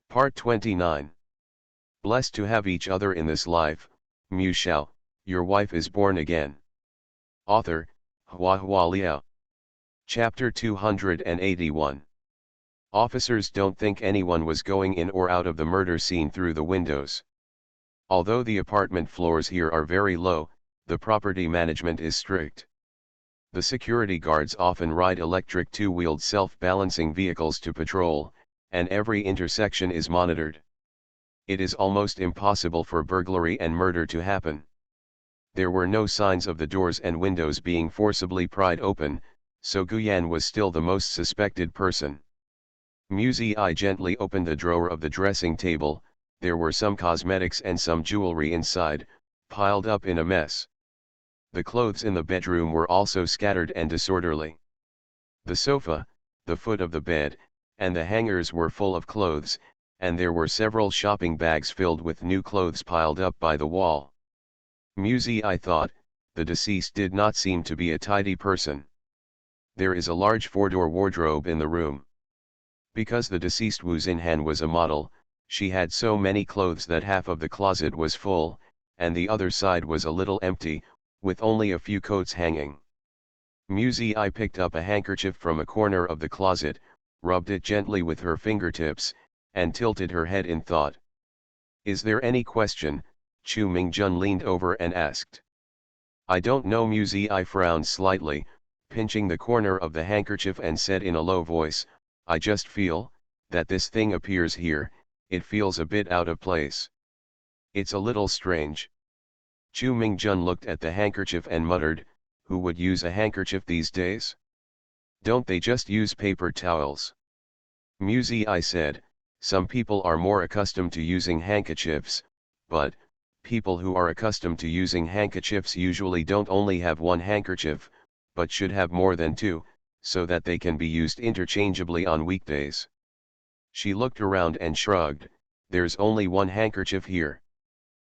Part 29. Blessed to have each other in this life, Shao, your wife is born again. Author, Hua Liao. Chapter 281. Officers don't think anyone was going in or out of the murder scene through the windows. Although the apartment floors here are very low, the property management is strict. The security guards often ride electric two-wheeled self-balancing vehicles to patrol, and every intersection is monitored. It is almost impossible for burglary and murder to happen. There were no signs of the doors and windows being forcibly pried open, so Guyan was still the most suspected person. Muzi gently opened the drawer of the dressing table. There were some cosmetics and some jewelry inside, piled up in a mess. The clothes in the bedroom were also scattered and disorderly. The sofa, the foot of the bed, and the hangers were full of clothes, and there were several shopping bags filled with new clothes piled up by the wall. Muzi thought, the deceased did not seem to be a tidy person. There is a large four-door wardrobe in the room. Because the deceased Wu Xinhan was a model, she had so many clothes that half of the closet was full, and the other side was a little empty, with only a few coats hanging. Muzi picked up a handkerchief from a corner of the closet, rubbed it gently with her fingertips, and tilted her head in thought. Is there any question? Chu Mingjun leaned over and asked. I don't know. Muzi frowned slightly, pinching the corner of the handkerchief and said in a low voice, I just feel that this thing appears here, it feels a bit out of place. It's a little strange. Chu Mingjun looked at the handkerchief and muttered, who would use a handkerchief these days? Don't they just use paper towels? Muzi said, some people are more accustomed to using handkerchiefs, but people who are accustomed to using handkerchiefs usually don't only have one handkerchief, but should have more than two, so that they can be used interchangeably on weekdays. She looked around and shrugged, there's only one handkerchief here.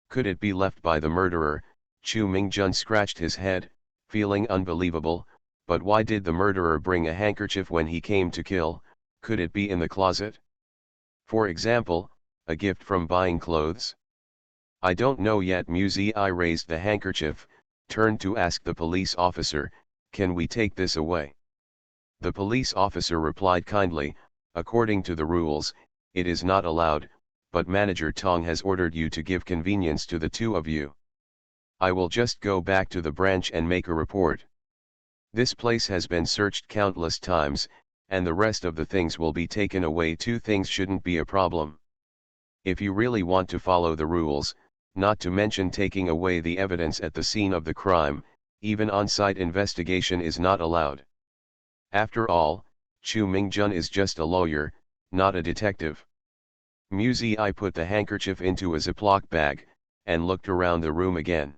Could it be left by the murderer? Chu Mingjun scratched his head, feeling unbelievable, but why did the murderer bring a handkerchief when he came to kill? Could it be in the closet? For example, a gift from buying clothes? I don't know yet. Muzi raised the handkerchief, turned to ask the police officer, can we take this away? The police officer replied kindly, according to the rules, it is not allowed, but Manager Tong has ordered you to give convenience to the two of you. I will just go back to the branch and make a report. This place has been searched countless times, and the rest of the things will be taken away. Two things shouldn't be a problem. If you really want to follow the rules, not to mention taking away the evidence at the scene of the crime, even on-site investigation is not allowed. After all, Chu Mingjun is just a lawyer, not a detective. Muzi put the handkerchief into a Ziploc bag, and looked around the room again.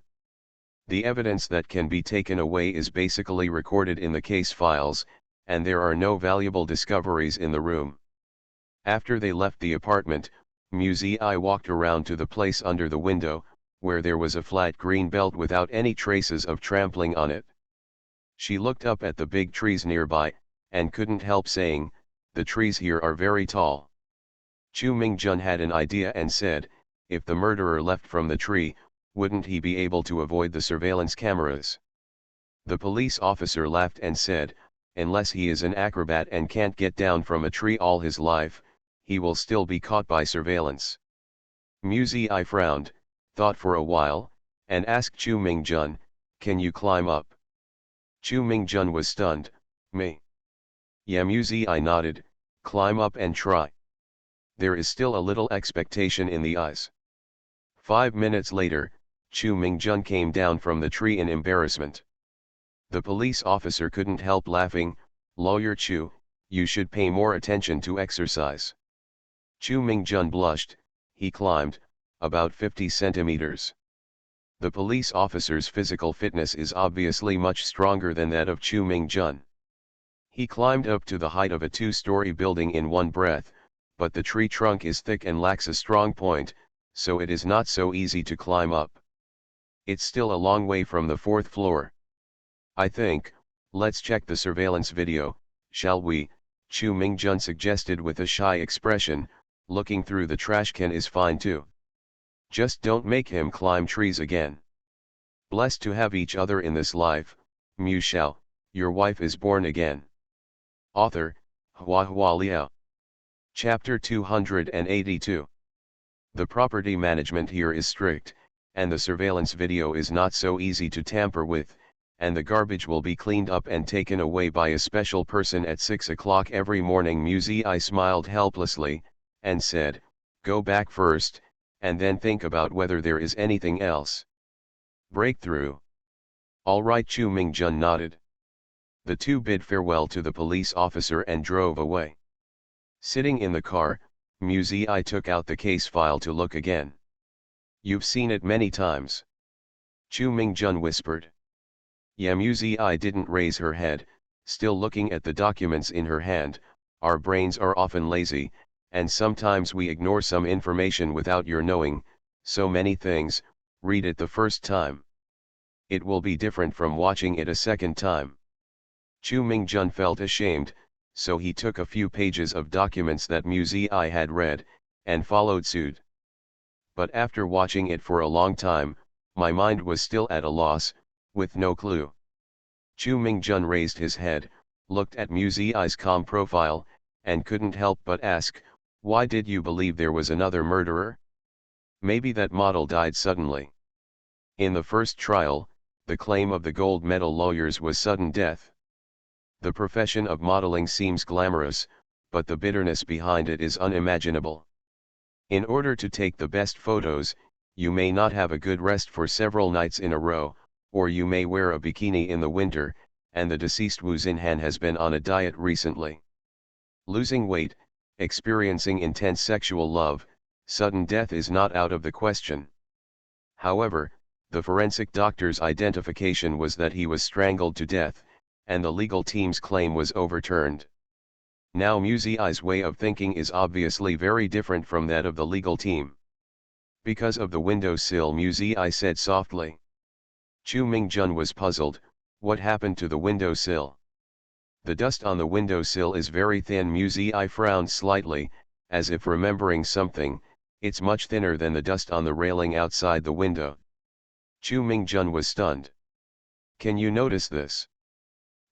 The evidence that can be taken away is basically recorded in the case files, and there are no valuable discoveries in the room. After they left the apartment, Muzi walked around to the place under the window, where there was a flat green belt without any traces of trampling on it. She looked up at the big trees nearby, and couldn't help saying, the trees here are very tall. Chu Mingjun had an idea and said, if the murderer left from the tree, wouldn't he be able to avoid the surveillance cameras? The police officer laughed and said, unless he is an acrobat and can't get down from a tree all his life, he will still be caught by surveillance. Muzi frowned, thought for a while, and asked Chu Mingjun, can you climb up? Chu Mingjun was stunned, me? Yeah. Muzi nodded, climb up and try. There is still a little expectation in the eyes. 5 minutes later, Chu Mingjun came down from the tree in embarrassment. The police officer couldn't help laughing, Lawyer Chu, you should pay more attention to exercise. Chu Mingjun blushed, he climbed, about 50 centimeters. The police officer's physical fitness is obviously much stronger than that of Chu Mingjun. He climbed up to the height of a 2-story building in one breath, but the tree trunk is thick and lacks a strong point, so it is not so easy to climb up. It's still a long way from the 4th floor. I think, let's check the surveillance video, shall we? Chu Mingjun suggested with a shy expression, looking through the trash can is fine too. Just don't make him climb trees again. Blessed to have each other in this life, Shao, your wife is born again. Author, HandsomeMaleLead. Chapter 282. The property management here is strict, and the surveillance video is not so easy to tamper with, and the garbage will be cleaned up and taken away by a special person at 6 o'clock every morning. I smiled helplessly, and said, go back first, and then think about whether there is anything else. Breakthrough. All right, Chu Mingjun nodded. The two bid farewell to the police officer and drove away. Sitting in the car, I took out the case file to look again. You've seen it many times. Chu Mingjun whispered. Yeah, I didn't raise her head, still looking at the documents in her hand. Our brains are often lazy, and sometimes we ignore some information without your knowing. So many things, read it the first time. It will be different from watching it a second time. Chu Mingjun felt ashamed, so he took a few pages of documents that I had read, and followed suit. But after watching it for a long time, my mind was still at a loss, with no clue. Chu Mingjun raised his head, looked at I's calm profile, and couldn't help but ask, why did you believe there was another murderer? Maybe that model died suddenly. In the first trial, the claim of the gold medal lawyers was sudden death. The profession of modeling seems glamorous, but the bitterness behind it is unimaginable. In order to take the best photos, you may not have a good rest for several nights in a row, or you may wear a bikini in the winter, and the deceased Wu Xinhan has been on a diet recently. Losing weight, experiencing intense sexual love, sudden death is not out of the question. However, the forensic doctor's identification was that he was strangled to death, and the legal team's claim was overturned. Now I's way of thinking is obviously very different from that of the legal team. Because of the windowsill, I said softly. Chu Mingjun was puzzled. What happened to the windowsill? The dust on the windowsill is very thin. I frowned slightly, as if remembering something. It's much thinner than the dust on the railing outside the window. Chu Mingjun was stunned. Can you notice this?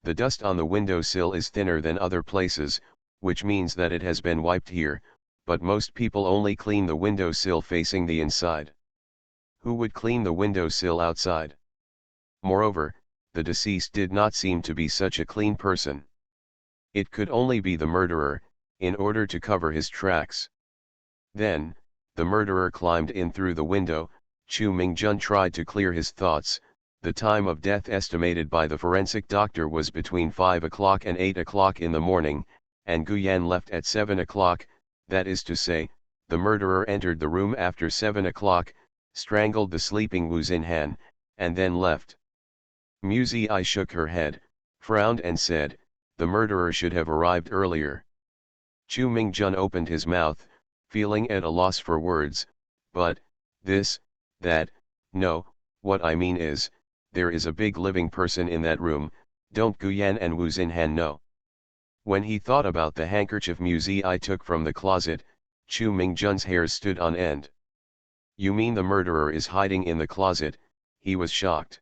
The dust on the windowsill is thinner than other places, which means that it has been wiped here, but most people only clean the windowsill facing the inside. Who would clean the windowsill outside? Moreover, the deceased did not seem to be such a clean person. It could only be the murderer, in order to cover his tracks. Then, the murderer climbed in through the window. Chu Mingjun tried to clear his thoughts. The time of death estimated by the forensic doctor was between 5 o'clock and 8 o'clock in the morning, and Guyan left at 7 o'clock, that is to say, the murderer entered the room after 7 o'clock, strangled the sleeping Wu Xinhan, and then left. I shook her head, frowned and said, the murderer should have arrived earlier. Chu Mingjun opened his mouth, feeling at a loss for words, but, this, that, no, what I mean is, there is a big living person in that room, don't Guyan and Wu Xinhan know? When he thought about the handkerchief I took from the closet, Chu Mingjun's hairs stood on end. You mean the murderer is hiding in the closet? He was shocked.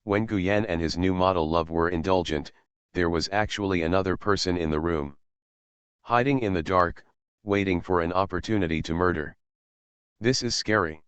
When Guyan and his new model love were indulgent, there was actually another person in the room. Hiding in the dark, waiting for an opportunity to murder. This is scary.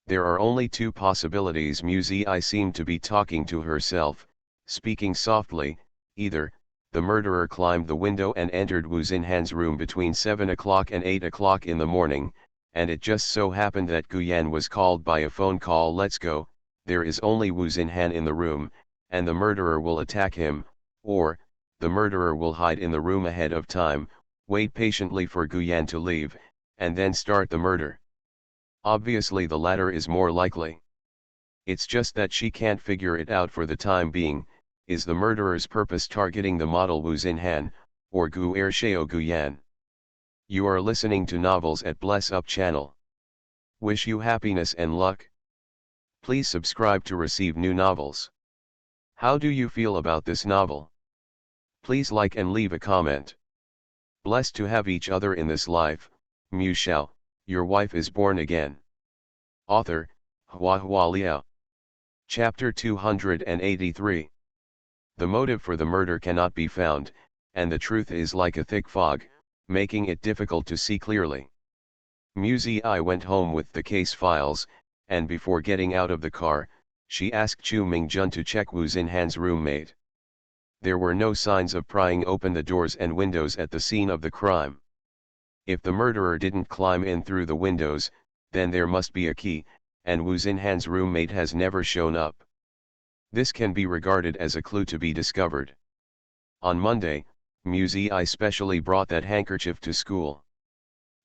There are only two possibilities. I seemed to be talking to herself, speaking softly. Either, the murderer climbed the window and entered Wu Xinhan's room between 7 o'clock and 8 o'clock in the morning, and it just so happened that Guyan was called by a phone call. Let's go, there is only Wu Xinhan in the room, and the murderer will attack him, or, the murderer will hide in the room ahead of time, wait patiently for Guyan to leave, and then start the murder. Obviously the latter is more likely. It's just that she can't figure it out for the time being. Is the murderer's purpose targeting the model Wu Xinhan, or Shao Guyan? You are listening to Novels at Bless Up channel. Wish you happiness and luck. Please subscribe to receive new novels. How do you feel about this novel? Please like and leave a comment. Blessed to have each other in this life, Mu Shao, your wife is born again. Author, Hua Hua Liao. Chapter 283. The motive for the murder cannot be found, and the truth is like a thick fog, making it difficult to see clearly. Mu Zi went home with the case files, and before getting out of the car, she asked Chu Mingjun to check Wu Xinhan's roommate. There were no signs of prying open the doors and windows at the scene of the crime. If the murderer didn't climb in through the windows, then there must be a key, and Wu Xinhan's roommate has never shown up. This can be regarded as a clue to be discovered. On Monday, Mu Zi specially brought that handkerchief to school.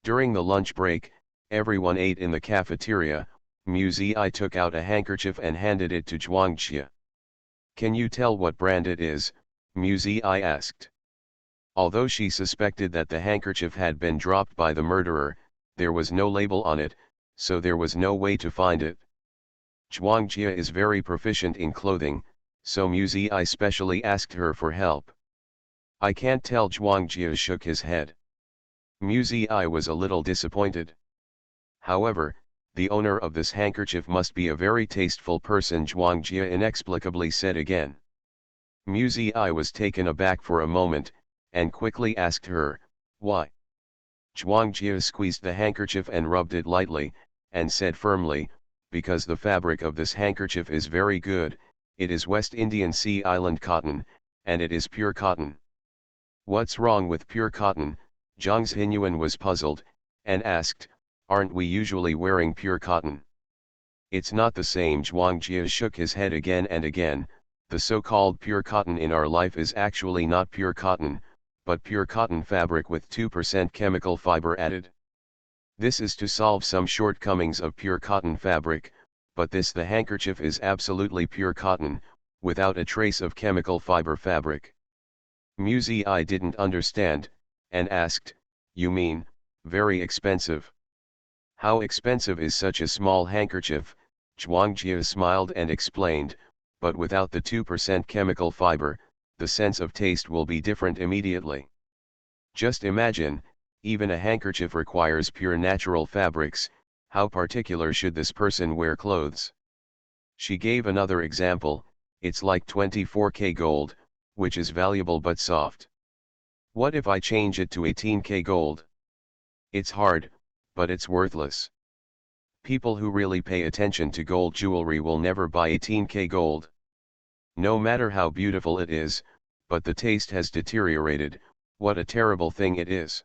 During the lunch break, everyone ate in the cafeteria. Mu Zi took out a handkerchief and handed it to Zhuangjie. "Can you tell what brand it is?" Mu Zi asked. Although she suspected that the handkerchief had been dropped by the murderer, there was no label on it, so there was no way to find it. Zhuangjie is very proficient in clothing, so Mu Zi specially asked her for help. "I can't tell." Zhuangjie shook his head. Mu Zi was a little disappointed. "However, the owner of this handkerchief must be a very tasteful person," Zhuangjie inexplicably said again. Mu Zi was taken aback for a moment, and quickly asked her, "Why?" Zhuangjie squeezed the handkerchief and rubbed it lightly, and said firmly, "Because the fabric of this handkerchief is very good, it is West Indian Sea Island cotton, and it is pure cotton." "What's wrong with pure cotton?" Zhang Xinyuan was puzzled, and asked, "Aren't we usually wearing pure cotton?" "It's not the same." Zhuangjie shook his head again and again. "The so-called pure cotton in our life is actually not pure cotton, but pure cotton fabric with 2% chemical fiber added. This is to solve some shortcomings of pure cotton fabric, but the handkerchief is absolutely pure cotton, without a trace of chemical fiber fabric." Mu Zi didn't understand, and asked, "You mean, very expensive?" "How expensive is such a small handkerchief?" Zhuangjie smiled and explained, "But without the 2% chemical fiber, the sense of taste will be different immediately. Just imagine, even a handkerchief requires pure natural fabrics, how particular should this person wear clothes?" She gave another example, "It's like 24K gold, which is valuable but soft. What if I change it to 18K gold? It's hard, but it's worthless. People who really pay attention to gold jewelry will never buy 18K gold. No matter how beautiful it is, but the taste has deteriorated. What a terrible thing it is."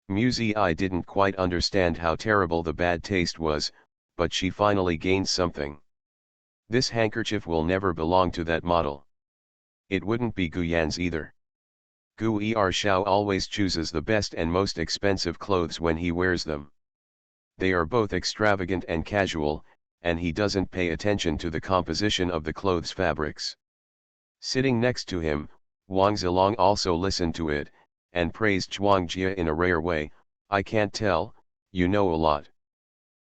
Mu Zi didn't quite understand how terrible the bad taste was, but she finally gained something. "This handkerchief will never belong to that model. It wouldn't be Guyan's either. Shao always chooses the best and most expensive clothes when he wears them. They are both extravagant and casual, and he doesn't pay attention to the composition of the clothes fabrics." Sitting next to him, Wang Zilong also listened to it, and praised Zhuangjie in a rare way. "I can't tell, you know a lot."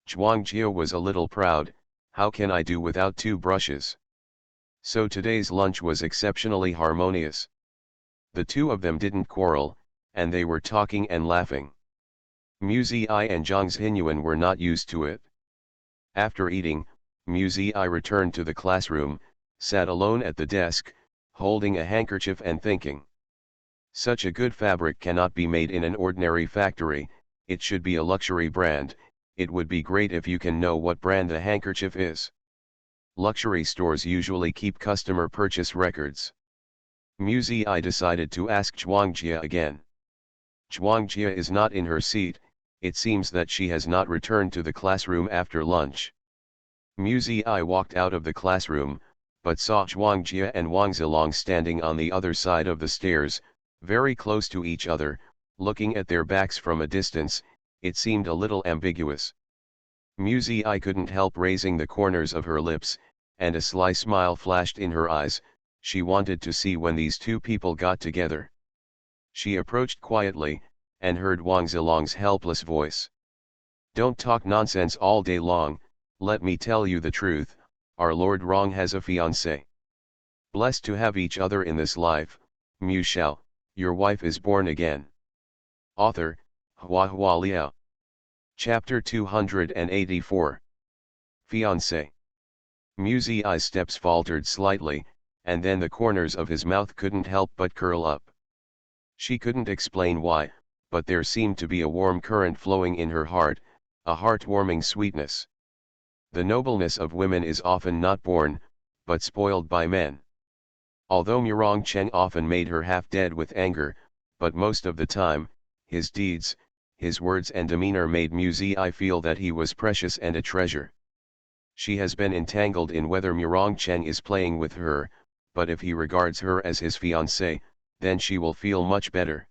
Zhuangjie was a little proud. "How can I do without 2 brushes?" So today's lunch was exceptionally harmonious. The two of them didn't quarrel, and they were talking and laughing. Mu Zi and Zhang Xinyuan were not used to it. After eating, Mu Zi returned to the classroom, sat alone at the desk, holding a handkerchief and thinking. Such a good fabric cannot be made in an ordinary factory, it should be a luxury brand. It would be great if you can know what brand the handkerchief is. Luxury stores usually keep customer purchase records. Mu Zi decided to ask Zhuangjie again. Zhuangjie is not in her seat. It seems that she has not returned to the classroom after lunch. Mu Zi walked out of the classroom, but saw Zhuangjie and Wang Zilong standing on the other side of the stairs, very close to each other, looking at their backs from a distance. It seemed a little ambiguous. Mu Zi couldn't help raising the corners of her lips, and a sly smile flashed in her eyes. She wanted to see when these two people got together. She approached quietly, and heard Wang Zilong's helpless voice. "Don't talk nonsense all day long, let me tell you the truth, our Lord Rong has a fiancée. Blessed to have each other in this life. Mu Shao, your wife is born again." Author, Hua Hua Liao. Chapter 284. Fiancé. Musei's steps faltered slightly, and then the corners of his mouth couldn't help but curl up. She couldn't explain why, but there seemed to be a warm current flowing in her heart, a heart-warming sweetness. The nobleness of women is often not born, but spoiled by men. Although Murong Cheng often made her half dead with anger, but most of the time, his deeds, his words and demeanor made Musei feel that he was precious and a treasure. She has been entangled in whether Murong Cheng is playing with her, but if he regards her as his fiancée, then she will feel much better.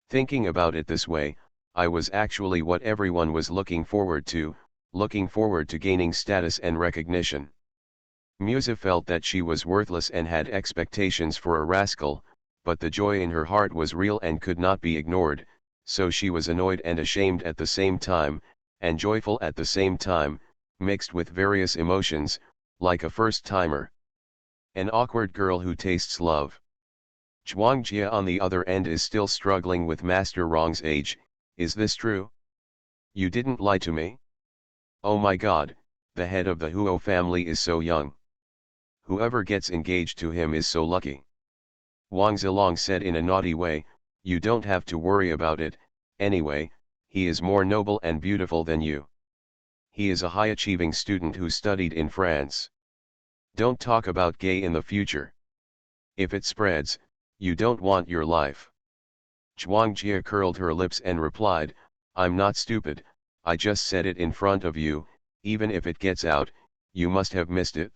Thinking about it this way, I was actually what everyone was looking forward to gaining status and recognition. Musa felt that she was worthless and had expectations for a rascal, but the joy in her heart was real and could not be ignored, so she was annoyed and ashamed at the same time, and joyful at the same time, mixed with various emotions, like a first-timer. An awkward girl who tastes love. Zhuangjia on the other end is still struggling with Master Rong's age. Is this true? You didn't lie to me? Oh my god, the head of the Huo family is so young. Whoever gets engaged to him is so lucky. Wang Zilong said in a naughty way, you don't have to worry about it, anyway, he is more noble and beautiful than you. He is a high-achieving student who studied in France. Don't talk about gay in the future. If it spreads, you don't want your life. Zhuangjia curled her lips and replied, I'm not stupid, I just said it in front of you, even if it gets out, you must have missed it.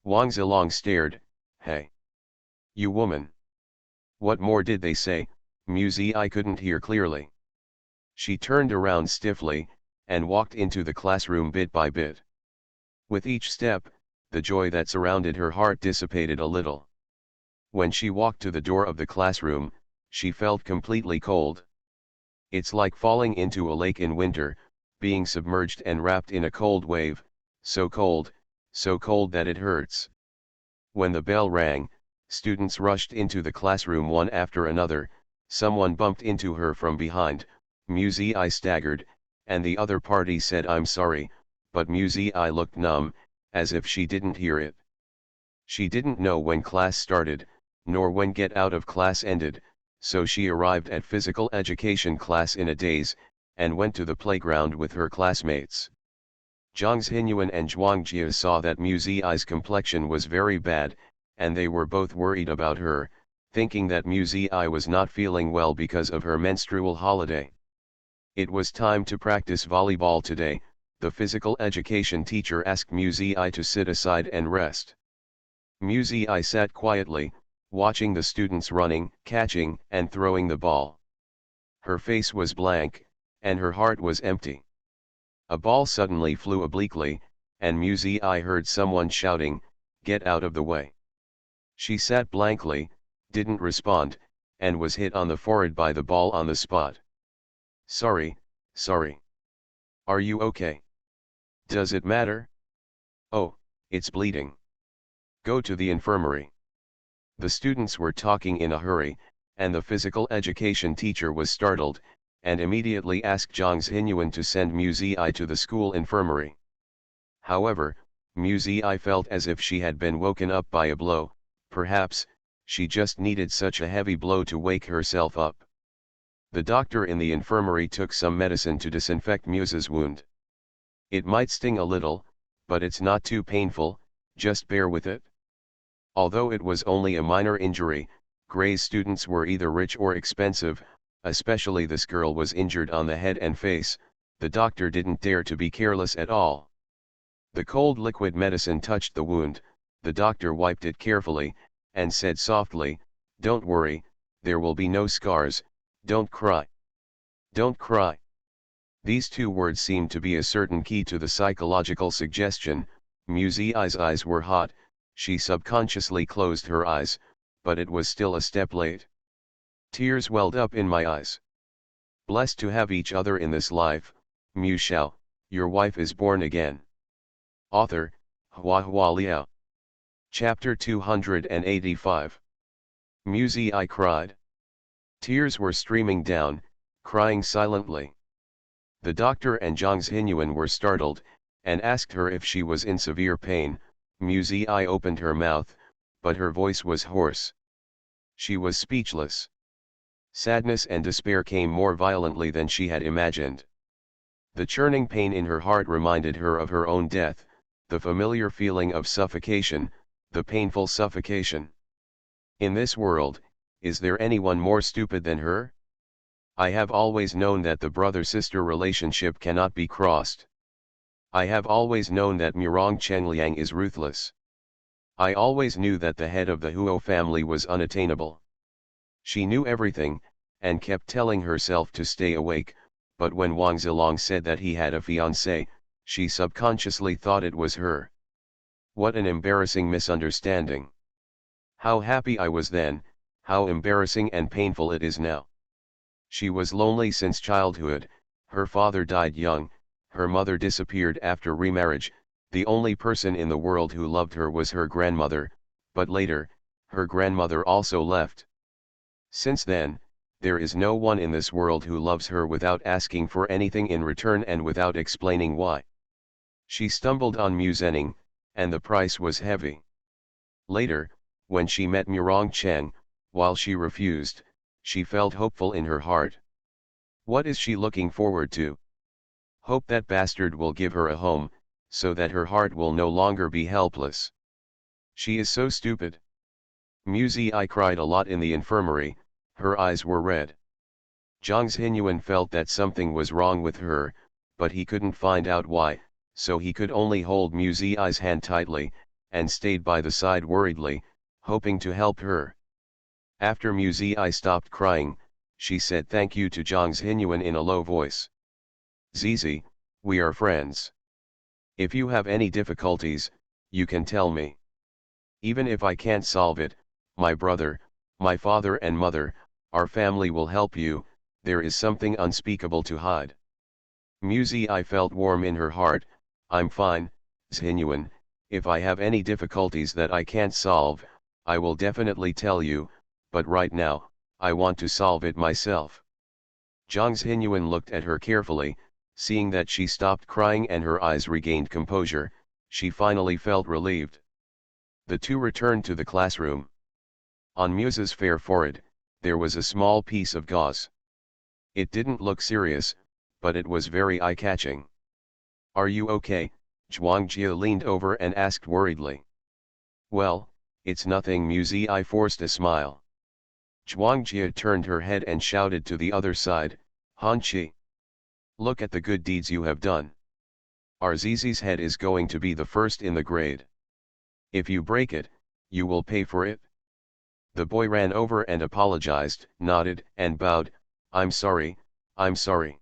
Wang Zilong stared, hey. You woman. What more did they say? Musei couldn't hear clearly. She turned around stiffly, and walked into the classroom bit by bit. With each step, the joy that surrounded her heart dissipated a little. When she walked to the door of the classroom, she felt completely cold. It's like falling into a lake in winter, being submerged and wrapped in a cold wave, so cold that it hurts. When the bell rang, students rushed into the classroom one after another. Someone bumped into her from behind, Musei staggered, and the other party said I'm sorry, but Musei looked numb, as if she didn't hear it. She didn't know when class started, nor when get out of class ended, so she arrived at physical education class in a daze, and went to the playground with her classmates. Zhang Xinyuan and Zhuangjia saw that Musei's complexion was very bad, and they were both worried about her, thinking that Musei was not feeling well because of her menstrual holiday. It was time to practice volleyball today. The physical education teacher asked Musei to sit aside and rest. Musei sat quietly, watching the students running, catching, and throwing the ball. Her face was blank, and her heart was empty. A ball suddenly flew obliquely, and Musei heard someone shouting, "Get out of the way." She sat blankly, didn't respond, and was hit on the forehead by the ball on the spot. Sorry. Are you okay? Does it matter? Oh, it's bleeding. Go to the infirmary. The students were talking in a hurry, and the physical education teacher was startled, and immediately asked Zhang Xinyuan to send Musei to the school infirmary. However, Musei felt as if she had been woken up by a blow. Perhaps, she just needed such a heavy blow to wake herself up. The doctor in the infirmary took some medicine to disinfect Muse's wound. It might sting a little, but it's not too painful, just bear with it. Although it was only a minor injury, Gray's students were either rich or expensive, especially this girl was injured on the head and face. The doctor didn't dare to be careless at all. The cold liquid medicine touched the wound, the doctor wiped it carefully, and said softly, "Don't worry, there will be no scars, don't cry. Don't cry." These two words seemed to be a certain key to the psychological suggestion. Musei's eyes were hot, she subconsciously closed her eyes, but it was still a step late. Tears welled up in my eyes. Blessed to have each other in this life, Mu Shao, your wife is born again. Author, Hua Liao. Chapter 285. Musei cried. Tears were streaming down, crying silently. The doctor and Zhang Xinyuan were startled, and asked her if she was in severe pain. Mu Ziyi opened her mouth, but her voice was hoarse. She was speechless. Sadness and despair came more violently than she had imagined. The churning pain in her heart reminded her of her own death, the familiar feeling of suffocation, the painful suffocation. In this world, is there anyone more stupid than her? I have always known that the brother-sister relationship cannot be crossed. I have always known that Murong Chengliang is ruthless. I always knew that the head of the Huo family was unattainable. She knew everything, and kept telling herself to stay awake, but when Wang Zilong said that he had a fiancée, she subconsciously thought it was her. What an embarrassing misunderstanding. How happy I was then, how embarrassing and painful it is now. She was lonely since childhood, her father died young, her mother disappeared after remarriage, the only person in the world who loved her was her grandmother, but later, her grandmother also left. Since then, there is no one in this world who loves her without asking for anything in return and without explaining why. She stumbled on Mu Zening, and the price was heavy. Later, when she met Murong Cheng, while she refused, she felt hopeful in her heart. What is she looking forward to? Hope that bastard will give her a home, so that her heart will no longer be helpless. She is so stupid. Mu Ziyi cried a lot in the infirmary, her eyes were red. Zhang Xinyuan felt that something was wrong with her, but he couldn't find out why, so he could only hold Mu Ziyi's hand tightly, and stayed by the side worriedly, hoping to help her. After Mu Ziyi stopped crying, she said thank you to Zhang Xinyuan in a low voice. Zizi, we are friends. If you have any difficulties, you can tell me. Even if I can't solve it, my brother, my father and mother, our family will help you. There is something unspeakable to hide. Mu Ziyi felt warm in her heart. I'm fine, Xinyuan, if I have any difficulties that I can't solve, I will definitely tell you, but right now, I want to solve it myself. Zhang Xinyuan looked at her carefully, seeing that she stopped crying and her eyes regained composure, she finally felt relieved. The two returned to the classroom. On Muse's fair forehead, there was a small piece of gauze. It didn't look serious, but it was very eye-catching. Are you okay? Zhuang Jia leaned over and asked worriedly. Well, it's nothing. Mu Ziyi forced a smile. Zhuang Jia turned her head and shouted to the other side, Han Qi. Look at the good deeds you have done. Our Zizi's head is going to be the first in the grade. If you break it, you will pay for it. The boy ran over and apologized, nodded and bowed, I'm sorry, I'm sorry.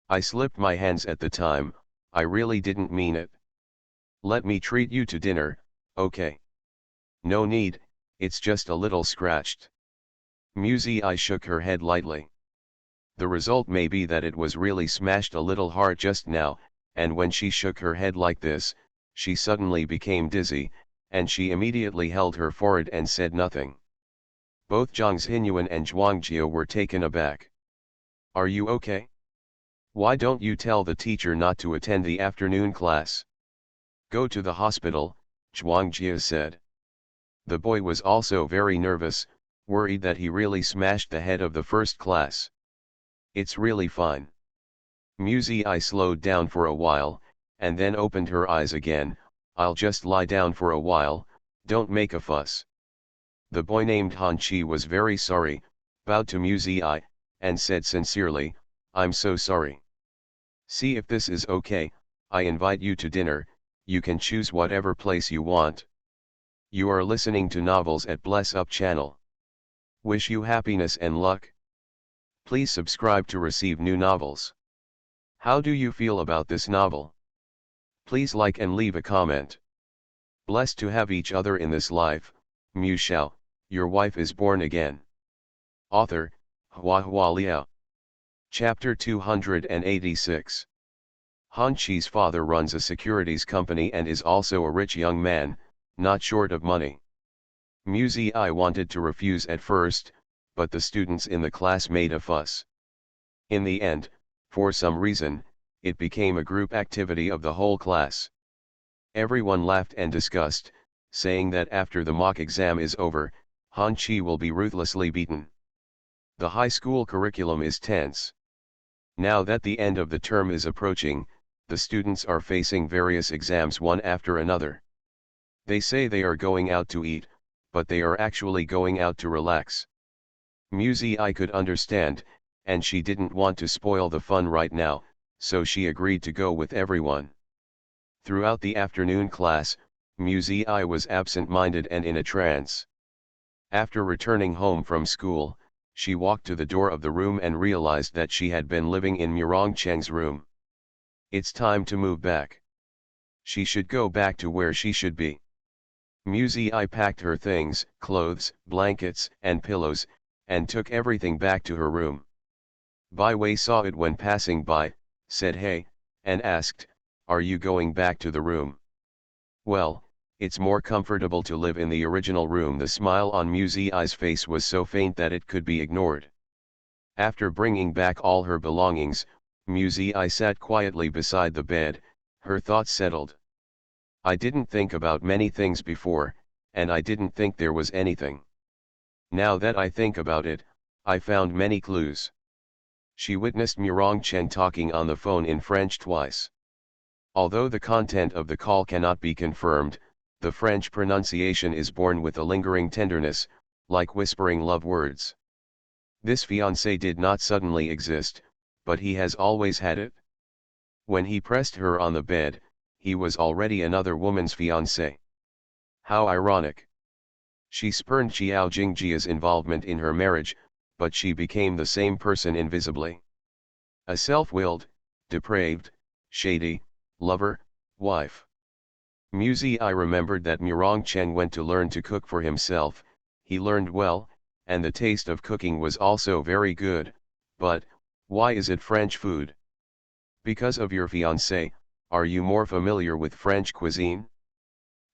I slipped my hands at the time, I really didn't mean it. Let me treat you to dinner, okay? No need, it's just a little scratched. Mu Ziyi shook her head lightly. The result may be that it was really smashed a little hard just now, and when she shook her head like this, she suddenly became dizzy, and she immediately held her forehead and said nothing. Both Zhang Xinyuan and Zhuang Jia were taken aback. Are you okay? Why don't you tell the teacher not to attend the afternoon class? Go to the hospital, Zhuang Jia said. The boy was also very nervous, worried that he really smashed the head of the first class. It's really fine. Mu Ziyi slowed down for a while, and then opened her eyes again. I'll just lie down for a while, don't make a fuss. The boy named Han Qi was very sorry, bowed to Mu Ziyi, and said sincerely, I'm so sorry. See if this is okay, I invite you to dinner, you can choose whatever place you want. You are listening to novels at Bless Up channel. Wish you happiness and luck. Please subscribe to receive new novels. How do you feel about this novel? Please like and leave a comment. Blessed to have each other in this life, Mu Shao, your wife is born again. Author, Hua Liao. Chapter 286. Han Qi's father runs a securities company and is also a rich young man, not short of money. Mu Ziyi wanted to refuse at first, but the students in the class made a fuss. In the end, For some reason, it became a group activity of the whole class. Everyone laughed and discussed, saying that after the mock exam is over, Han Chi will be ruthlessly beaten. The high school curriculum is tense. Now that the end of the term is approaching, the students are facing various exams one after another. They say they are going out to eat, but they are actually going out to relax. Muzi could understand, and she didn't want to spoil the fun right now, so she agreed to go with everyone. Throughout the afternoon class, Muzi was absent-minded and in a trance. After returning home from school, she walked to the door of the room and realized that she had been living in Murong Cheng's room. It's time to move back. She should go back to where she should be. Muzi packed her things, clothes, blankets, and pillows, and took everything back to her room. Bai Wei saw it when passing by, said hey, and asked, "Are you going back to the room?" "Well, it's more comfortable to live in the original room." The smile on Muzi's face was so faint that it could be ignored. After bringing back all her belongings, Muzi sat quietly beside the bed, her thoughts settled. "I didn't think about many things before, and I didn't think there was anything. Now that I think about it, I found many clues." She witnessed Murong Cheng talking on the phone in French twice. Although the content of the call cannot be confirmed, the French pronunciation is born with a lingering tenderness, like whispering love words. This fiancé did not suddenly exist, but he has always had it. When he pressed her on the bed, he was already another woman's fiancé. How ironic. She spurned Xiao Jingjia's involvement in her marriage, but she became the same person invisibly. A self-willed, depraved, shady, lover, wife. Muzi remembered that Murong Cheng went to learn to cook for himself. He learned well, and the taste of cooking was also very good, but why is it French food? Because of your fiancé. Are you more familiar with French cuisine?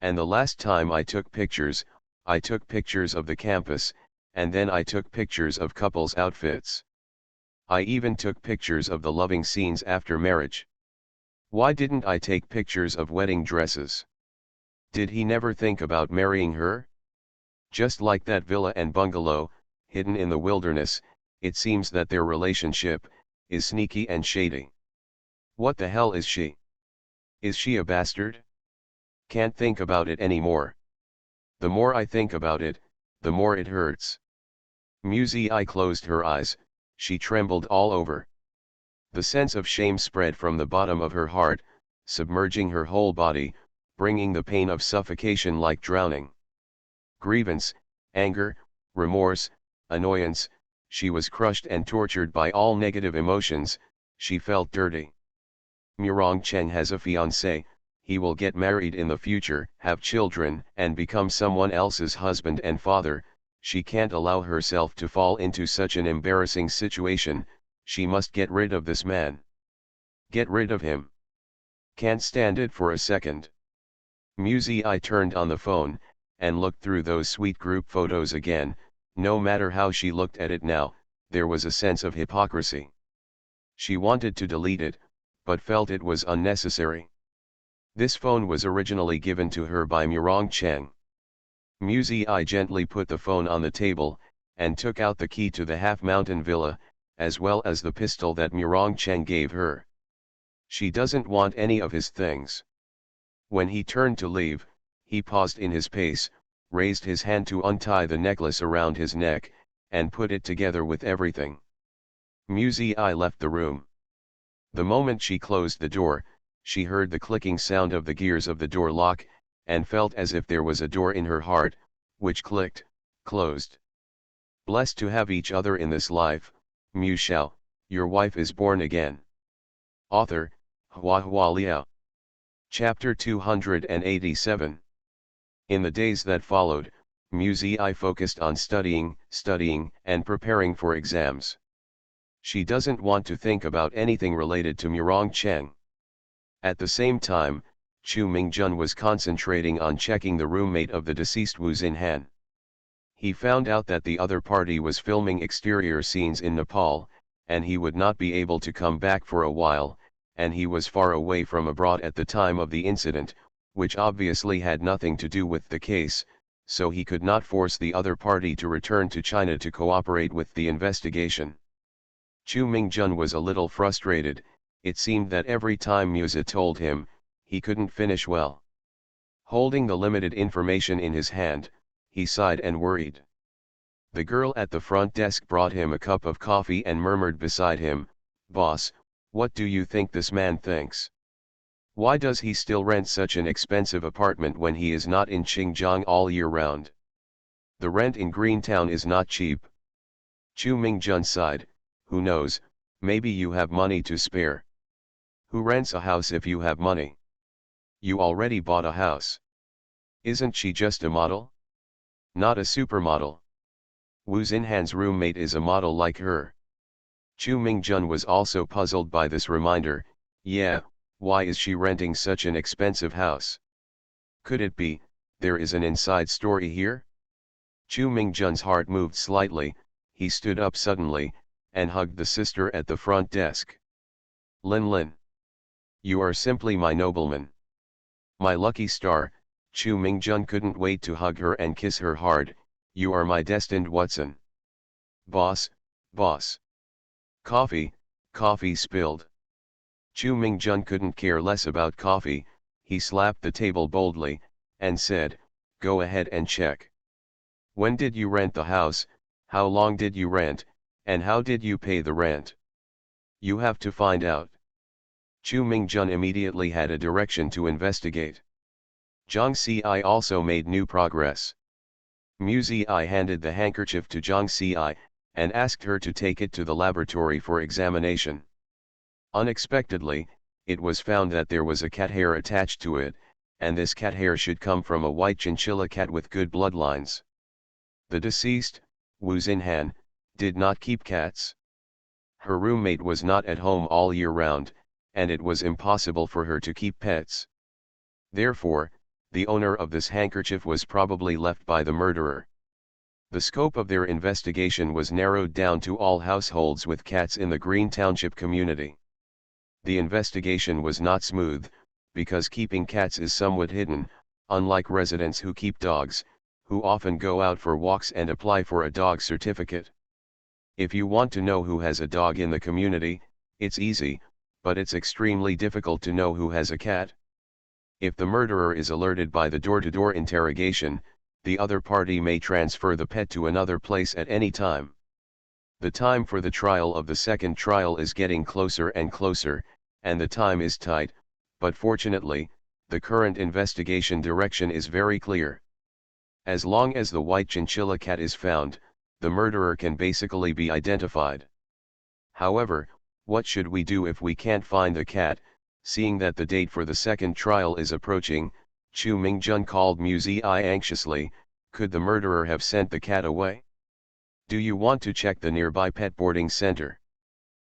And the last time I took pictures of the campus, and then I took pictures of couples' outfits. I even took pictures of the loving scenes after marriage. Why didn't I take pictures of wedding dresses? Did he never think about marrying her? Just like that villa and bungalow, hidden in the wilderness, it seems that their relationship is sneaky and shady. What the hell is she? Is she a bastard? Can't think about it anymore. The more I think about it, the more it hurts. Muzi closed her eyes, she trembled all over. The sense of shame spread from the bottom of her heart, submerging her whole body, bringing the pain of suffocation like drowning. Grievance, anger, remorse, annoyance, she was crushed and tortured by all negative emotions. She felt dirty. Murong Cheng has a fiancé, he will get married in the future, have children, and become someone else's husband and father. She can't allow herself to fall into such an embarrassing situation. She must get rid of this man. Get rid of him. Can't stand it for a second. Muzi turned on the phone, and looked through those sweet group photos again. No matter how she looked at it now, there was a sense of hypocrisy. She wanted to delete it, but felt it was unnecessary. This phone was originally given to her by Murong Cheng. Muzi gently put the phone on the table, and took out the key to the half-mountain villa, as well as the pistol that Murong Cheng gave her. She doesn't want any of his things. When he turned to leave, he paused in his pace, raised his hand to untie the necklace around his neck, and put it together with everything. Muzi left the room. The moment she closed the door, she heard the clicking sound of the gears of the door lock, and felt as if there was a door in her heart, which clicked, closed. Blessed to have each other in this life, Mu Shao, your wife is born again. Author, Hua Hua Liao. Chapter 287. In the days that followed, Muzi focused on studying, and preparing for exams. She doesn't want to think about anything related to Murong Cheng. At the same time, Chu Mingjun was concentrating on checking the roommate of the deceased Wu Xinhan. He found out that the other party was filming exterior scenes in Nepal, and he would not be able to come back for a while, and he was far away from abroad at the time of the incident, which obviously had nothing to do with the case, so he could not force the other party to return to China to cooperate with the investigation. Chu Mingjun was a little frustrated. It seemed that every time Musa told him, he couldn't finish well. Holding the limited information in his hand, he sighed and worried. The girl at the front desk brought him a cup of coffee and murmured beside him, "Boss, what do you think this man thinks? Why does he still rent such an expensive apartment when he is not in Xinjiang all year round? The rent in Greentown is not cheap." Chu Mingjun sighed, "Who knows, maybe you have money to spare. Who rents a house if you have money? You already bought a house. Isn't she just a model? Not a supermodel. Wu Xinhan's roommate is a model like her." Chu Mingjun was also puzzled by this reminder. Yeah, why is she renting such an expensive house? Could it be, there is an inside story here? Chu Mingjun's heart moved slightly. He stood up suddenly, and hugged the sister at the front desk. "Lin Lin. You are simply my nobleman. My lucky star." Chu Mingjun couldn't wait to hug her and kiss her hard. "You are my destined Watson." "Boss, boss. Coffee, coffee spilled." Chu Mingjun couldn't care less about coffee. He slapped the table boldly, and said, "Go ahead and check. When did you rent the house, how long did you rent, and how did you pay the rent? You have to find out." Chu Mingjun immediately had a direction to investigate. Zhang Xi also made new progress. Mu Ziyi handed the handkerchief to Zhang Xi, and asked her to take it to the laboratory for examination. Unexpectedly, it was found that there was a cat hair attached to it, and this cat hair should come from a white chinchilla cat with good bloodlines. The deceased, Wu Xinhan, did not keep cats. Her roommate was not at home all year round, and it was impossible for her to keep pets. Therefore, the owner of this handkerchief was probably left by the murderer. The scope of their investigation was narrowed down to all households with cats in the Green Township community. The investigation was not smooth, because keeping cats is somewhat hidden, unlike residents who keep dogs, who often go out for walks and apply for a dog certificate. If you want to know who has a dog in the community, it's easy, but it's extremely difficult to know who has a cat. If the murderer is alerted by the door-to-door interrogation, the other party may transfer the pet to another place at any time. The time for the trial of the second trial is getting closer and closer, and the time is tight, but fortunately, the current investigation direction is very clear. As long as the white chinchilla cat is found, the murderer can basically be identified. However, what should we do if we can't find the cat? Seeing that the date for the second trial is approaching, Chu Mingjun called Mu Ziyi anxiously. Could the murderer have sent the cat away? Do you want to check the nearby pet boarding center?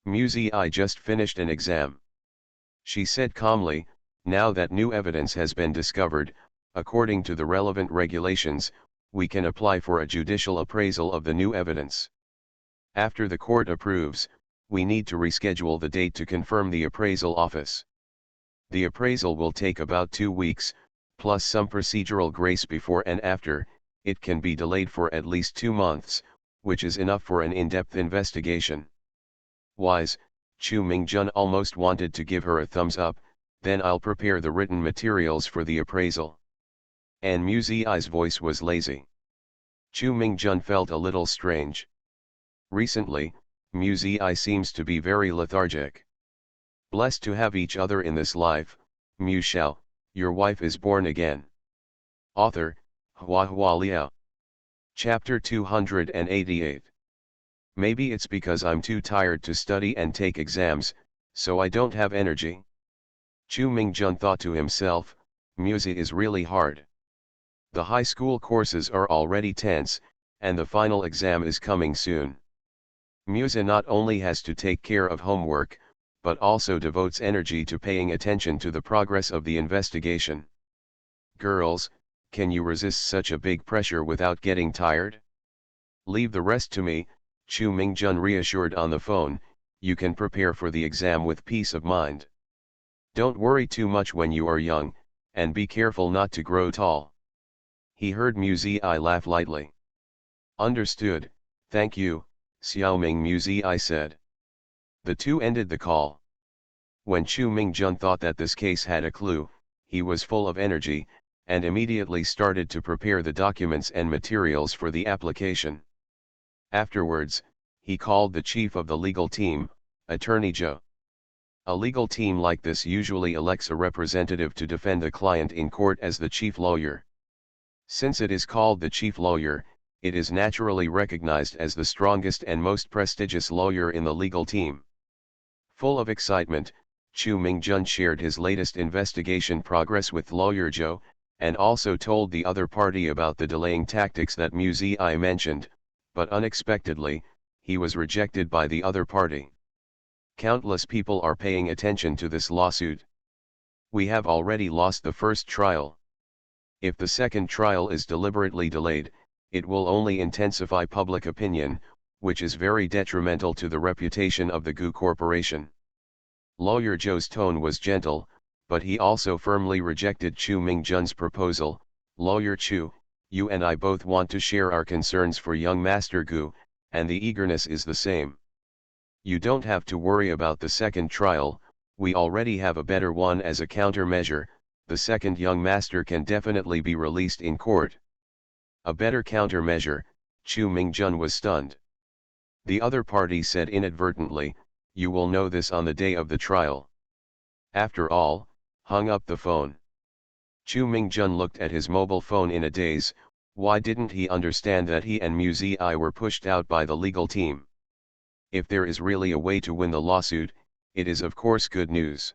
Mu Ziyi just finished an exam. She said calmly, now that new evidence has been discovered, according to the relevant regulations, we can apply for a judicial appraisal of the new evidence. After the court approves, we need to reschedule the date to confirm the appraisal office. The appraisal will take about 2 weeks, plus some procedural grace before and after. It can be delayed for at least 2 months, which is enough for an in-depth investigation. Wise, Chu Mingjun almost wanted to give her a thumbs up. Then I'll prepare the written materials for the appraisal. And Mu Ziyi's voice was lazy. Chu Mingjun felt a little strange. Recently, Mu Ziyi seems to be very lethargic. Blessed to have each other in this life. Mu Shao, your wife is born again. Author, Hua Liao. Chapter 288. Maybe it's because I'm too tired to study and take exams, so I don't have energy. Chu Mingjun thought to himself, Musa is really hard. The high school courses are already tense, and the final exam is coming soon. Musa not only has to take care of homework, but also devotes energy to paying attention to the progress of the investigation. Girls, can you resist such a big pressure without getting tired? Leave the rest to me, Chu Mingjun reassured on the phone. you can prepare for the exam with peace of mind. Don't worry too much when you are young, and be careful not to grow tall. He heard Muzi laugh lightly. Understood, thank you, Xiaoming, Muzi said. The two ended the call. When Chu Mingjun thought that this case had a clue, he was full of energy, and immediately started to prepare the documents and materials for the application. Afterwards, he called the chief of the legal team, Attorney Zhou. A legal team like this usually elects a representative to defend the client in court as the chief lawyer. Since it is called the chief lawyer, it is naturally recognized as the strongest and most prestigious lawyer in the legal team. Full of excitement, Chu Mingjun shared his latest investigation progress with lawyer Zhou, and also told the other party about the delaying tactics that Muzi mentioned, but unexpectedly, he was rejected by the other party. Countless people are paying attention to this lawsuit. We have already lost the first trial. If the second trial is deliberately delayed, it will only intensify public opinion, which is very detrimental to the reputation of the Gu Corporation. Lawyer Zhou's tone was gentle, but he also firmly rejected Chu Mingjun's proposal. Lawyer Chu, you and I both want to share our concerns for young Master Gu, and the eagerness is the same. You don't have to worry about the second trial, we already have a better one as a countermeasure. The second young master can definitely be released in court. A better countermeasure, Chu Mingjun was stunned. The other party said inadvertently, you will know this on the day of the trial. After all, hung up the phone. Chu Mingjun looked at his mobile phone in a daze. Why didn't he understand that he and Muzi were pushed out by the legal team? If there is really a way to win the lawsuit, it is of course good news.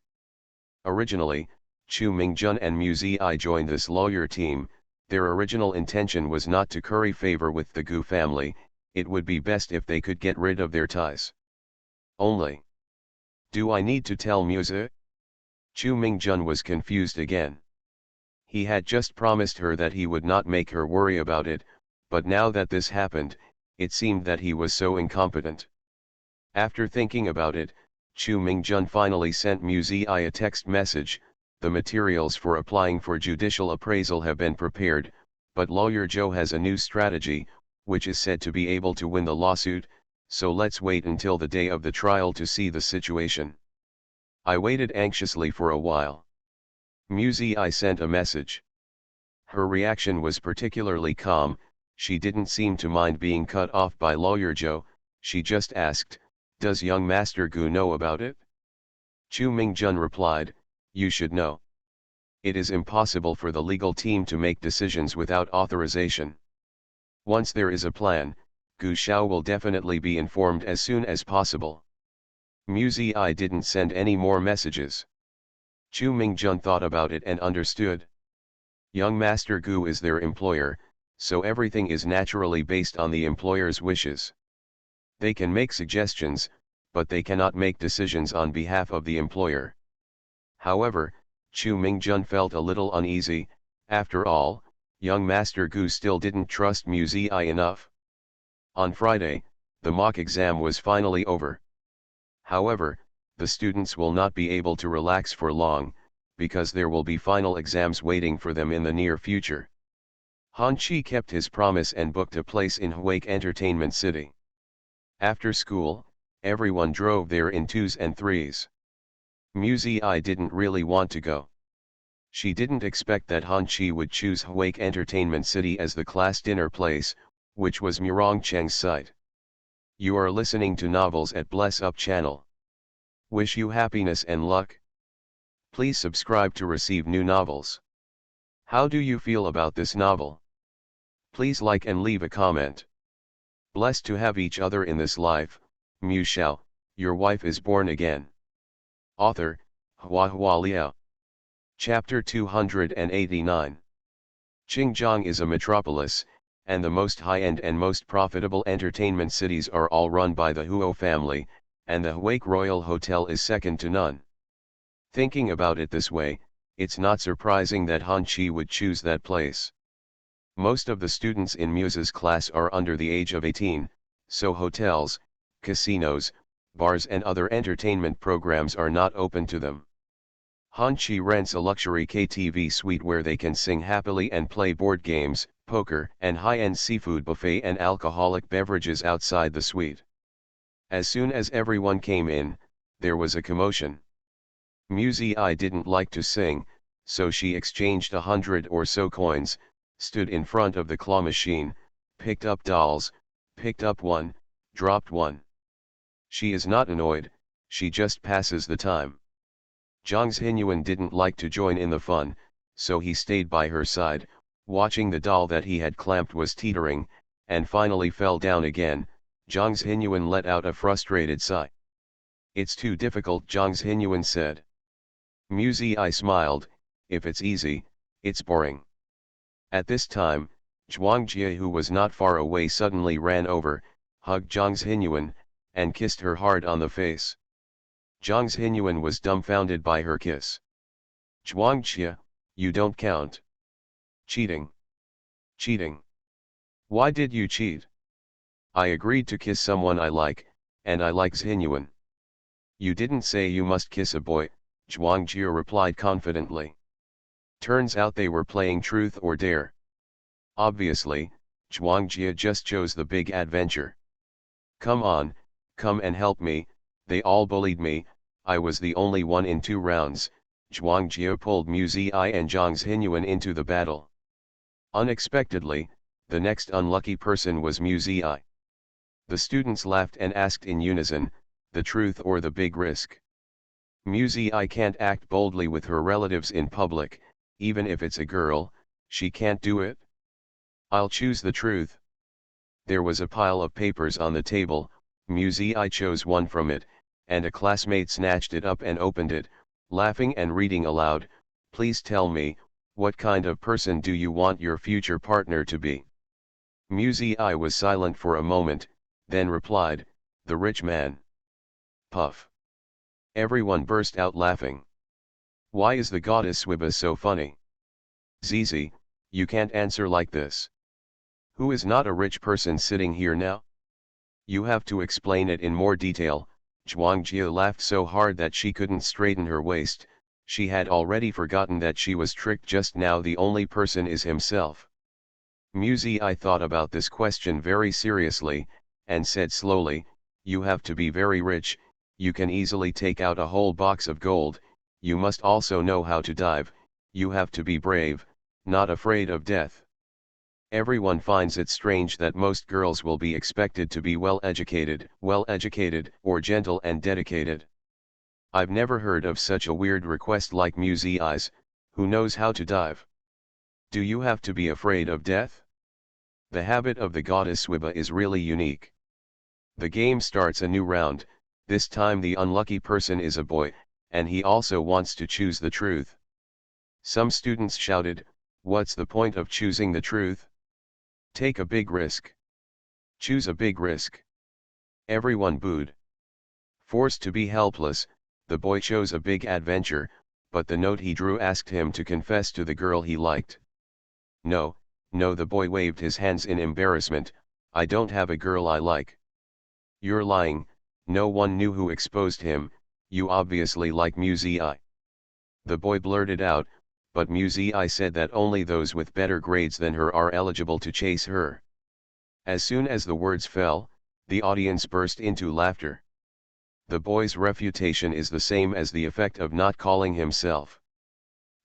Originally, Chu Mingjun and Muzi joined this lawyer team. Their original intention was not to curry favor with the Gu family, it would be best if they could get rid of their ties. Only. Do I need to tell Muzi? Chu Mingjun was confused again. He had just promised her that he would not make her worry about it, but now that this happened, it seemed that he was so incompetent. After thinking about it, Chu Mingjun finally sent Muzi a text message. The materials for applying for judicial appraisal have been prepared, but lawyer Zhou has a new strategy, which is said to be able to win the lawsuit, so let's wait until the day of the trial to see the situation. I waited anxiously for a while. Muzi sent a message. Her reaction was particularly calm, she didn't seem to mind being cut off by lawyer Zhou, she just asked, does young Master Gu know about it? Chu Mingjun replied, you should know. It is impossible for the legal team to make decisions without authorization. Once there is a plan, Gu Shao will definitely be informed as soon as possible. Muzi didn't send any more messages. Chu Mingjun thought about it and understood. Young Master Gu is their employer, so everything is naturally based on the employer's wishes. They can make suggestions, but they cannot make decisions on behalf of the employer. However, Chu Mingjun felt a little uneasy. After all, young Master Gu still didn't trust Muzi enough. On Friday, the mock exam was finally over. However, the students will not be able to relax for long, because there will be final exams waiting for them in the near future. Han Chi kept his promise and booked a place in Huake Entertainment City. After school, everyone drove there in twos and threes. Muzi didn't really want to go. She didn't expect that Han Chi would choose Huake Entertainment City as the class dinner place, which was Murong Cheng's site. You are listening to Novels at Bless Up channel. Wish you happiness and luck. Please subscribe to receive new novels. How do you feel about this novel? Please like and leave a comment. Blessed to have each other in this life, Mu Shao, your wife is born again. Author, Hua Liao. Chapter 289. Xinjiang is a metropolis, and the most high-end and most profitable entertainment cities are all run by the Huo family, and the Huake Royal Hotel is second to none. Thinking about it this way, it's not surprising that Han Chi would choose that place. Most of the students in Muse's class are under the age of 18, so hotels, casinos, bars and other entertainment programs are not open to them. Hanchi rents a luxury KTV suite where they can sing happily and play board games, poker, and high-end seafood buffet and alcoholic beverages outside the suite. As soon as everyone came in, there was a commotion. Musi didn't like to sing, so she exchanged 100 or so coins, stood in front of the claw machine, picked up dolls, picked up one, dropped one. She is not annoyed, she just passes the time. Zhang Xinyuan didn't like to join in the fun, so he stayed by her side, watching the doll that he had clamped was teetering, and finally fell down again. Zhang Xinyuan let out a frustrated sigh. "It's too difficult," Zhang Xinyuan said. Musi smiled, "If it's easy, it's boring." At this time, Zhuang Jie, who was not far away, suddenly ran over, hugged Zhang Xinyuan, and kissed her hard on the face. Zhang Xinyuan was dumbfounded by her kiss. "Zhuang Jie, you don't count. Cheating. Cheating. Why did you cheat?" "I agreed to kiss someone I like, and I like Xinyuan." "You didn't say you must kiss a boy," Zhuang Jie replied confidently. Turns out they were playing truth or dare. Obviously, Zhuang Jie just chose the big adventure. "Come on, come and help me, they all bullied me, I was the only one in 2 rounds, Zhuang Jie pulled Musi and Zhang Xinyuan into the battle. Unexpectedly, the next unlucky person was Musi. The students laughed and asked in unison, "The truth or the big risk?" Musi can't act boldly with her relatives in public, even if it's a girl, she can't do it. "I'll choose the truth." There was a pile of papers on the table, Musi chose one from it, and a classmate snatched it up and opened it, laughing and reading aloud, "Please tell me, what kind of person do you want your future partner to be?" Musi was silent for a moment, then replied, "The rich man." Puff. Everyone burst out laughing. "Why is the goddess Swiba so funny?" "Zizi, you can't answer like this. Who is not a rich person sitting here now? You have to explain it in more detail." Zhuang Jie laughed so hard that she couldn't straighten her waist, she had already forgotten that she was tricked just now. "The only person is himself." Musi thought about this question very seriously, and said slowly, "You have to be very rich, you can easily take out a whole box of gold, you must also know how to dive, you have to be brave, not afraid of death." Everyone finds it strange that most girls will be expected to be well educated, or gentle and dedicated. I've never heard of such a weird request like Musi who knows how to dive. Do you have to be afraid of death? The habit of the goddess Swiba is really unique. The game starts a new round, this time the unlucky person is a boy, and he also wants to choose the truth. Some students shouted, "What's the point of choosing the truth? Take a big risk. Choose a big risk." Everyone booed. Forced to be helpless, the boy chose a big adventure, but the note he drew asked him to confess to the girl he liked. "No, no," the boy waved his hands in embarrassment, "I don't have a girl I like." "You're lying." No one knew who exposed him, "You obviously like Musi." The boy blurted out, but Musi said that only those with better grades than her are eligible to chase her. As soon as the words fell, the audience burst into laughter. The boy's refutation is the same as the effect of not calling himself.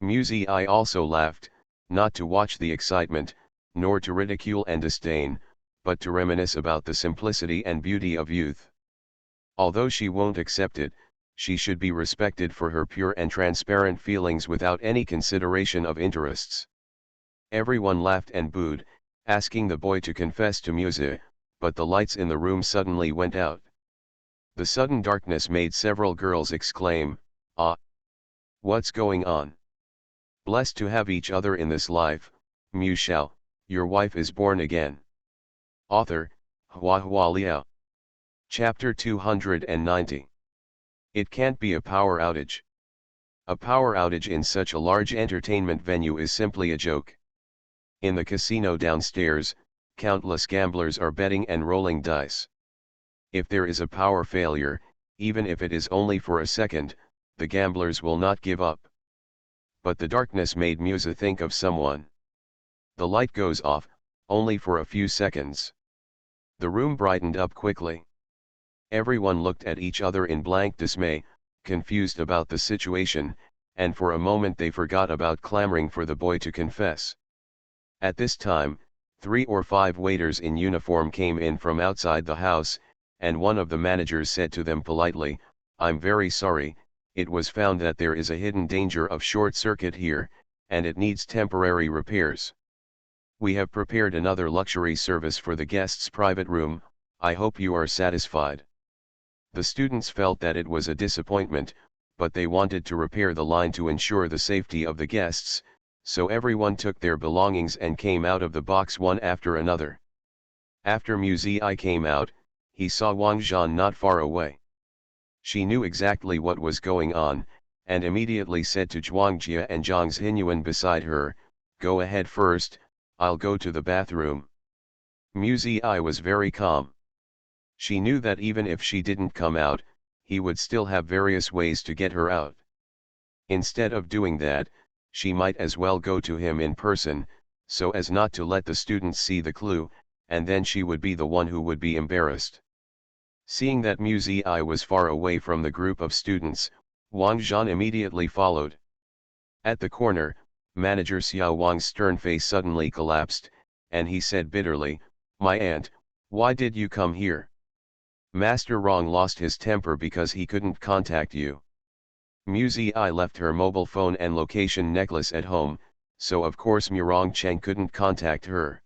Musi also laughed, not to watch the excitement, nor to ridicule and disdain, but to reminisce about the simplicity and beauty of youth. Although she won't accept it, she should be respected for her pure and transparent feelings without any consideration of interests. Everyone laughed and booed, asking the boy to confess to Musi, but the lights in the room suddenly went out. The sudden darkness made several girls exclaim, "Ah! What's going on? Blessed to have each other in this life, Shao, your wife is born again." Author, Hua Liao. Chapter 290. It can't be a power outage. A power outage in such a large entertainment venue is simply a joke. In the casino downstairs, countless gamblers are betting and rolling dice. If there is a power failure, even if it is only for a second, the gamblers will not give up. But the darkness made Musa think of someone. The light goes off, only for a few seconds. The room brightened up quickly. Everyone looked at each other in blank dismay, confused about the situation, and for a moment they forgot about clamoring for the boy to confess. At this time, 3 or 5 waiters in uniform came in from outside the house, and one of the managers said to them politely, "I'm very sorry, it was found that there is a hidden danger of short circuit here, and it needs temporary repairs. We have prepared another luxury service for the guest's private room, I hope you are satisfied." The students felt that it was a disappointment, but they wanted to repair the line to ensure the safety of the guests, so everyone took their belongings and came out of the box one after another. After Muzi came out, he saw Wang Zhan not far away. She knew exactly what was going on, and immediately said to Zhuangjia and Zhang Xinyuan beside her, "Go ahead first, I'll go to the bathroom." Muzi was very calm. She knew that even if she didn't come out, he would still have various ways to get her out. Instead of doing that, she might as well go to him in person, so as not to let the students see the clue, and then she would be the one who would be embarrassed. Seeing that Muzi was far away from the group of students, Wang Zhan immediately followed. At the corner, manager Xiao Wang's stern face suddenly collapsed, and he said bitterly, "My aunt, why did you come here? Master Rong lost his temper because he couldn't contact you. Muzi left her mobile phone and location necklace at home, so of course Murong Cheng couldn't contact her.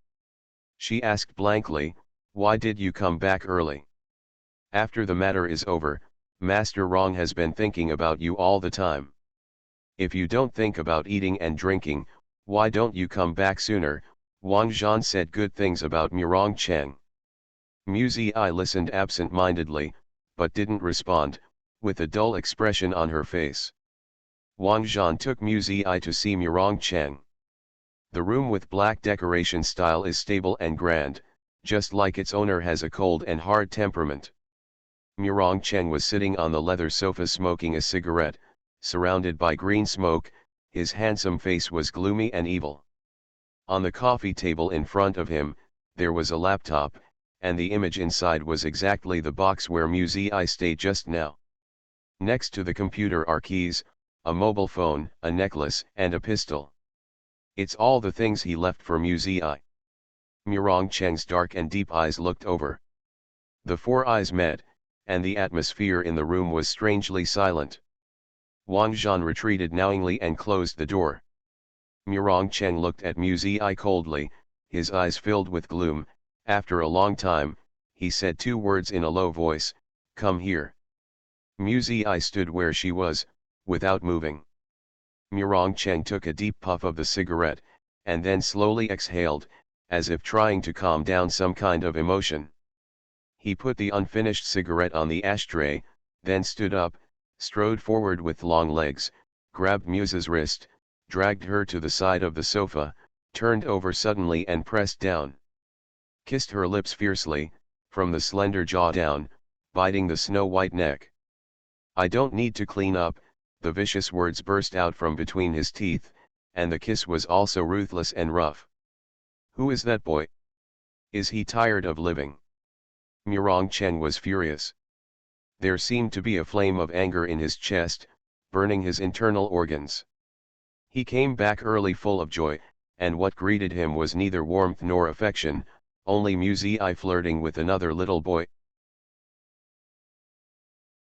She asked blankly, why did you come back early? After the matter is over, Master Rong has been thinking about you all the time. If you don't think about eating and drinking, why don't you come back sooner?" Wang Zhan said good things about Murong Cheng. Muzi listened absent-mindedly, but didn't respond, with a dull expression on her face. Wang Zhan took Muzi to see Murong Cheng. The room with black decoration style is stable and grand, just like its owner has a cold and hard temperament. Murong Cheng was sitting on the leather sofa smoking a cigarette, surrounded by green smoke, his handsome face was gloomy and evil. On the coffee table in front of him, there was a laptop, and the image inside was exactly the box where Muzi stayed just now. Next to the computer are keys, a mobile phone, a necklace, and a pistol. It's all the things he left for Muzi. Murong Cheng's dark and deep eyes looked over. The 4 eyes met, and the atmosphere in the room was strangely silent. Wang Zhan retreated knowingly and closed the door. Murong Cheng looked at Muzi coldly, his eyes filled with gloom. After a long time, he said 2 words in a low voice, "Come here." Muzi stood where she was, without moving. Murong Cheng took a deep puff of the cigarette, and then slowly exhaled, as if trying to calm down some kind of emotion. He put the unfinished cigarette on the ashtray, then stood up, strode forward with long legs, grabbed Musa's wrist, dragged her to the side of the sofa, turned over suddenly and pressed down. Kissed her lips fiercely, from the slender jaw down, biting the snow-white neck. "I don't need to clean up," the vicious words burst out from between his teeth, and the kiss was also ruthless and rough. "Who is that boy? Is he tired of living?" Murong Cheng was furious. There seemed to be a flame of anger in his chest, burning his internal organs. He came back early full of joy, and what greeted him was neither warmth nor affection, only Muzi flirting with another little boy.